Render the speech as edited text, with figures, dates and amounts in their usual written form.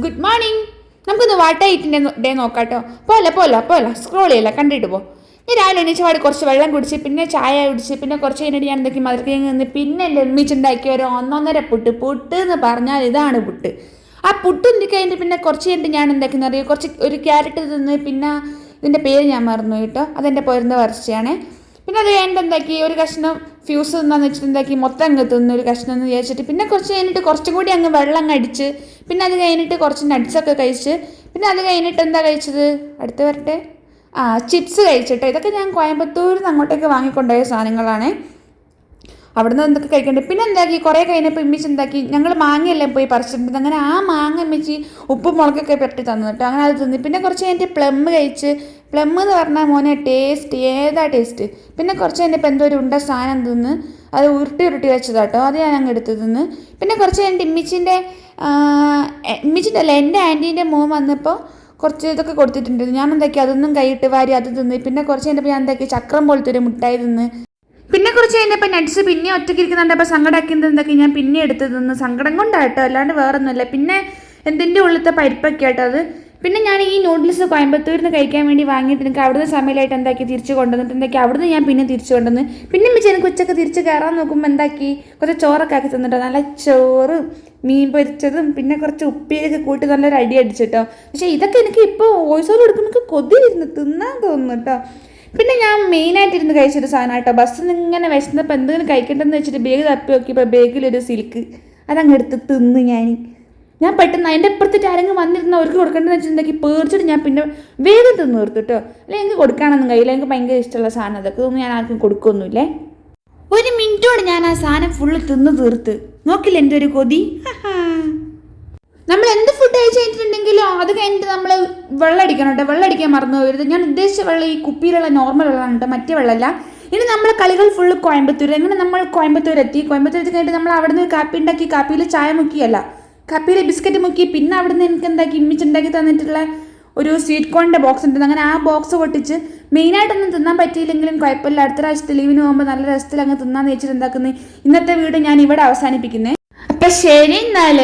Good morning. നമുക്കൊന്ന് വാട്ടായിട്ടിൻ്റെ day നോക്കാട്ടോ. പോല scroll ചെയ്യല്ല, കണ്ടിട്ട് പോ. ഞാൻ രാവിലെ എണീച്ചപാട് കുറച്ച് വെള്ളം കുടിച്ച്, പിന്നെ ചായ കുടിച്ച്, പിന്നെ കുറച്ച് കഴിഞ്ഞിട്ട് ഞാൻ എന്തൊക്കെ മധുരക്കിഴങ്ങ് നിന്ന്, പിന്നെ നിർമ്മിച്ചുണ്ടാക്കിയ ഒരു 1.5 പുട്ട് എന്ന് പറഞ്ഞാൽ ഇതാണ് പുട്ട്. ആ പുട്ട് എന്തി കഴിഞ്ഞിട്ട് പിന്നെ കുറച്ച് കഴിഞ്ഞിട്ട് ഞാൻ എന്താക്കിയെന്ന് അറിയാം, ഒരു ക്യാരറ്റ് തിന്ന്, പിന്നെ ഇതിൻ്റെ പേര് ഞാൻ മറന്നു കേട്ടോ, അതെൻ്റെ പോരുന്ന വർച്ചയാണ്. പിന്നെ അത് കഴിഞ്ഞിട്ട് എന്താക്കി ഒരു കഷ്ണം ഫ്യൂസ് തിന്നാന്ന് വെച്ചിട്ട് എന്താക്കി മൊത്തം അങ്ങ് തിന്ന് ഒരു കഷ്ണം എന്ന് വിചാരിച്ചിട്ട്, പിന്നെ കുറച്ച് കഴിഞ്ഞിട്ട് കുറച്ചും കൂടി അങ്ങ് വെള്ളം അങ്ങ് അടിച്ച്, പിന്നെ അത് കഴിഞ്ഞിട്ട് കുറച്ച് നട്ട്സൊക്കെ കഴിച്ച്, പിന്നെ അത് കഴിഞ്ഞിട്ട് എന്താ കഴിച്ചത്, അടുത്ത് വരട്ടെ, ചിപ്സ് കഴിച്ചിട്ട്. ഇതൊക്കെ ഞാൻ കോയമ്പത്തൂരിൽ നിന്ന് അങ്ങോട്ടേക്ക് വാങ്ങിക്കൊണ്ടുപോയ സാധനങ്ങളാണ്. അവിടുന്ന് എന്തൊക്കെ കഴിക്കണ്ടേ. പിന്നെ എന്താക്കി കുറേ കഴിഞ്ഞപ്പോൾ ഇമ്മിച്ച് എന്താക്കി, ഞങ്ങൾ മാങ്ങയെല്ലാം പോയി പറിച്ചിട്ടുണ്ട്. അങ്ങനെ ആ മാങ്ങ ഇമ്മിച്ച് ഉപ്പും മുളകൊക്കെ പെട്ടി തന്നു കേട്ടോ. അങ്ങനെ അത് തിന്നി. പിന്നെ കുറച്ച് കഴിഞ്ഞിട്ട് പ്ലം കഴിച്ച്. പ്ലം എന്ന് പറഞ്ഞാൽ മോനെ ടേസ്റ്റ് ഏതാ ടേസ്റ്റ്. പിന്നെ കുറച്ച് കഴിഞ്ഞപ്പോൾ എന്തോ ഒരു ഉണ്ട സാധനം തിന്ന്, അത് ഉരുട്ടി വെച്ചതാട്ടോ, അത് ഞാൻ അങ്ങ് എടുത്ത് തിന്ന്. പിന്നെ കുറച്ച് കഴിഞ്ഞിട്ട് ഇമ്മിച്ചിൻ്റെ അല്ല, എൻ്റെ ആൻറ്റീൻ്റെ മോൻ വന്നപ്പോൾ കുറച്ച് ഇതൊക്കെ കൊടുത്തിട്ടുണ്ട്. ഞാൻ എന്താക്കി അതൊന്നും കൈയിട്ട് വാരി അത് തിന്ന്. പിന്നെ കുറച്ച് കഴിഞ്ഞപ്പോൾ ഞാൻ എന്താക്കി ചക്രം പോലത്തെ ഒരു മുട്ടായി തിന്ന്. പിന്നെ കുറച്ച് കഴിഞ്ഞപ്പോൾ നട്ട്സ് പിന്നെ ഒറ്റയ്ക്ക് ഇരിക്കുന്നുണ്ടപ്പോൾ സങ്കടമാക്കിയത് എന്താക്കി ഞാൻ പിന്നെ എടുത്ത് തിന്ന്. സങ്കടം കൊണ്ടാട്ടോ, അല്ലാണ്ട് വേറൊന്നുമില്ല. പിന്നെ എന്തിൻ്റെ ഉള്ളിലത്തെ പരിപ്പൊക്കെ ആട്ടോ അത്. പിന്നെ ഞാൻ ഈ നൂഡിൽസ് കോയമ്പത്തൂരിൽ നിന്ന് കഴിക്കാൻ വേണ്ടി വാങ്ങിയിട്ട് എനിക്ക് അവിടുന്ന് സമയമായിട്ട് എന്താക്കി തിരിച്ച് കൊണ്ടുവന്നിട്ട് എന്താക്കി അവിടുന്ന് ഞാൻ പിന്നെ തിരിച്ച് കൊണ്ടുവന്ന്. പിന്നെ മിച്ച എനിക്ക് ഉച്ചക്ക് തിരിച്ച് കയറാൻ നോക്കുമ്പോൾ എന്താക്കി കുറച്ച് ചോറൊക്കെ ആക്കി തന്നിട്ടോ. നല്ല ചോറ്, മീൻ പൊരിച്ചതും, പിന്നെ കുറച്ച് ഉപ്പിയൊക്കെ കൂട്ടി നല്ലൊരു അടി അടിച്ചിട്ടോ. പക്ഷേ ഇതൊക്കെ എനിക്ക് ഇപ്പോൾ വോയിസ് ഓവർ കൊടുക്കുമ്പോൾ എനിക്ക് കൊതിയിരുന്ന് തിന്നാൻ തോന്നുന്നു കേട്ടോ. പിന്നെ ഞാൻ മെയിനായിട്ടിരുന്ന് കഴിച്ചൊരു സാധനം കേട്ടോ. ബസ്സിൽ നിന്ന് ഇങ്ങനെ വിശന്നപ്പോൾ എന്തെങ്കിലും കഴിക്കണ്ടെന്ന് വെച്ചിട്ട് ബാഗ് തപ്പി നോക്കിയപ്പോൾ ബാഗിലൊരു സിൽക്ക് അതങ്ങ് എടുത്ത് തിന്ന്. ഞാൻ പെട്ടെന്ന് അതിൻ്റെ അപ്പുറത്തിട്ട് ആരെങ്കിലും വന്നിരുന്ന അവർക്ക് കൊടുക്കേണ്ടതെന്ന് വെച്ചിട്ടുണ്ടെങ്കിൽ പേടിച്ചിട്ട് ഞാൻ പിന്നെ വേഗം തിന്ന് തീർത്തു കേട്ടോ. അല്ലെങ്കിൽ എനിക്ക് കൊടുക്കാനൊന്നും കഴിയില്ല, എനിക്ക് ഭയങ്കര ഇഷ്ടമുള്ള സാധനം അതൊക്കെ. ഒന്നും ഞാൻ ആർക്കും കൊടുക്കൊന്നുമില്ലേ. ഒരു മിനിറ്റോടെ ഞാൻ ആ സാധനം ഫുള്ള് തിന്ന് തീർത്ത്. നോക്കില്ല എൻ്റെ ഒരു കൊതി. നമ്മൾ എന്ത് ഫുഡ് കഴിച്ച് കഴിഞ്ഞിട്ടുണ്ടെങ്കിലോ അത് കഴിഞ്ഞിട്ട് നമ്മൾ വെള്ളം അടിക്കണം കേട്ടോ. വെള്ളം അടിക്കാൻ മറന്നു പോകരുത്. ഞാൻ ഉദ്ദേശിച്ച വെള്ളം ഈ കുപ്പിയിലുള്ള നോർമൽ വെള്ളമാണ് കേട്ടോ, മറ്റേ വെള്ളമല്ല. ഇനി നമ്മളെ കളികൾ ഫുള്ള് കോയമ്പത്തൂർ. എങ്ങനെ നമ്മൾ കോയമ്പത്തൂർ എത്തി കഴിഞ്ഞിട്ട് നമ്മൾ അവിടെ നിന്ന് കാപ്പി ഉണ്ടാക്കി, കാപ്പിയിൽ ചായ മുക്കിയല്ല, കാപ്പിയിൽ ബിസ്ക്കറ്റ് മുക്കി. പിന്നെ അവിടെ നിന്ന് എനിക്ക് എന്താക്കി ഇമ്മിച്ചുണ്ടാക്കി തന്നിട്ടുള്ള ഒരു സ്വീറ്റ് കോണിൻ്റെ ബോക്സ് ഉണ്ട്. അങ്ങനെ ആ ബോക്സ് പൊട്ടിച്ച് മെയിനായിട്ടൊന്നും തിന്നാൻ പറ്റിയില്ലെങ്കിലും കുഴപ്പമില്ല, അടുത്ത പ്രാവശ്യത്തെ ലീവിന് പോകുമ്പോൾ നല്ല രസത്തിൽ അങ്ങ് തിന്നാന്ന് വെച്ചിട്ട് എന്താക്കുന്നത്. ഇന്നത്തെ വീഡിയോ ഞാൻ ഇവിടെ അവസാനിപ്പിക്കുന്നത്. അപ്പം ശരി എന്നാൽ.